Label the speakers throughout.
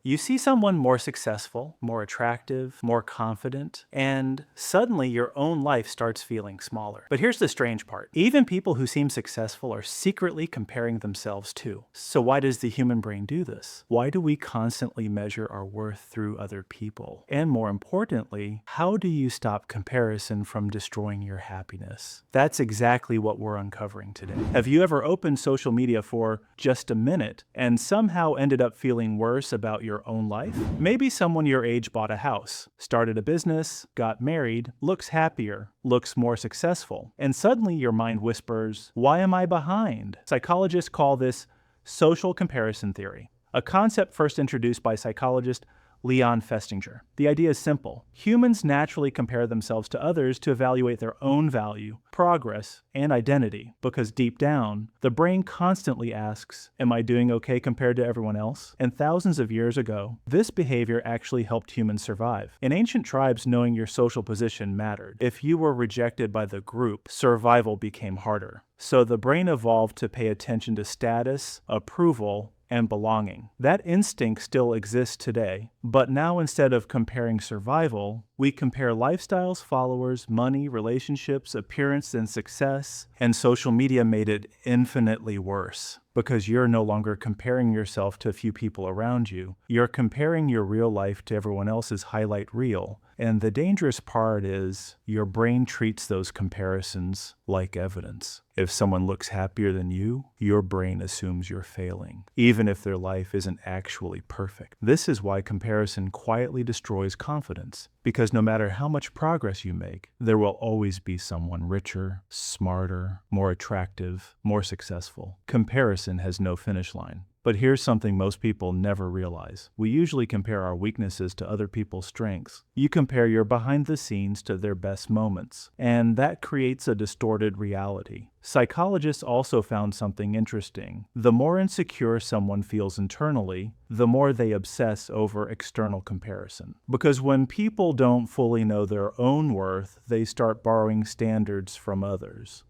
Speaker 1: You see someone more successful, more attractive, more confident, and suddenly your own life starts feeling smaller. But here's the strange part. Even people who seem successful are secretly comparing themselves too. So why does the human brain do this? Why do we constantly measure our worth through other people? And more importantly, how do you stop comparison from destroying your happiness? That's exactly what we're uncovering today. Have you ever opened social media for just a minute and somehow ended up feeling worse about your own life? Maybe someone your age bought a house, started a business, got married, looks happier, looks more successful, and suddenly your mind whispers, "Why am I behind?" Psychologists call this social comparison theory, a concept first introduced by psychologist Leon Festinger. The idea is simple. Humans naturally compare themselves to others to evaluate their own value, progress, and identity, because deep down, the brain constantly asks, "Am I doing okay compared to everyone else?" And thousands of years ago, this behavior actually helped humans survive. In ancient tribes, knowing your social position mattered. If you were rejected by the group, survival became harder. So the brain evolved to pay attention to status, approval, and belonging. That instinct still exists today, but now instead of comparing survival, we compare lifestyles, followers, money, relationships, appearance, and success, and social media made it infinitely worse. Because you're no longer comparing yourself to a few people around you. You're comparing your real life to everyone else's highlight reel. And the dangerous part is your brain treats those comparisons like evidence. If someone looks happier than you, your brain assumes you're failing, even if their life isn't actually perfect. This is why comparison quietly destroys confidence. Because no matter how much progress you make, there will always be someone richer, smarter, more attractive, more successful. Comparison has no finish line. But here's something most people never realize. We usually compare our weaknesses to other people's strengths. You compare your behind the scenes to their best moments, and that creates a distorted reality. Psychologists also found something interesting. The more insecure someone feels internally, the more they obsess over external comparison. Because when people don't fully know their own worth, they start borrowing standards from others.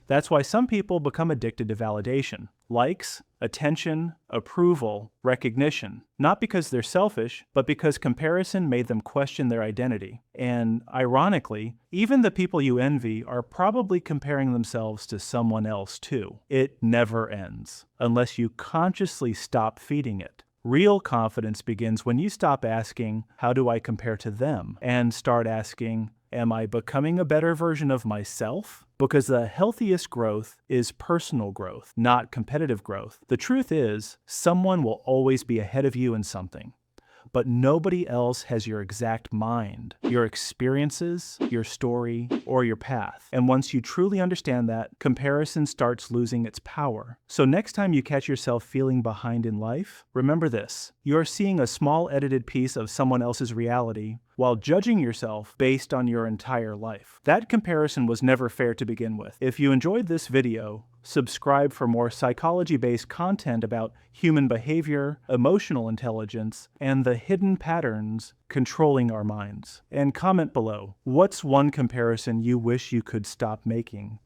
Speaker 1: That's why some people become addicted to validation. Likes, attention, approval, recognition. Not because they're selfish, but because comparison made them question their identity. And ironically, even the people you envy are probably comparing themselves to someone else too. It never ends, unless you consciously stop feeding it. Real confidence begins when you stop asking, "How do I compare to them?" and start asking, "Am I becoming a better version of myself?" Because the healthiest growth is personal growth, not competitive growth. The truth is, someone will always be ahead of you in something. But nobody else has your exact mind, your experiences, your story, or your path. And once you truly understand that, comparison starts losing its power. So next time you catch yourself feeling behind in life, remember this. You're seeing a small edited piece of someone else's reality while judging yourself based on your entire life. That comparison was never fair to begin with. If you enjoyed this video, subscribe for more psychology-based content about human behavior, emotional intelligence, and the hidden patterns controlling our minds. And comment below, what's one comparison you wish you could stop making?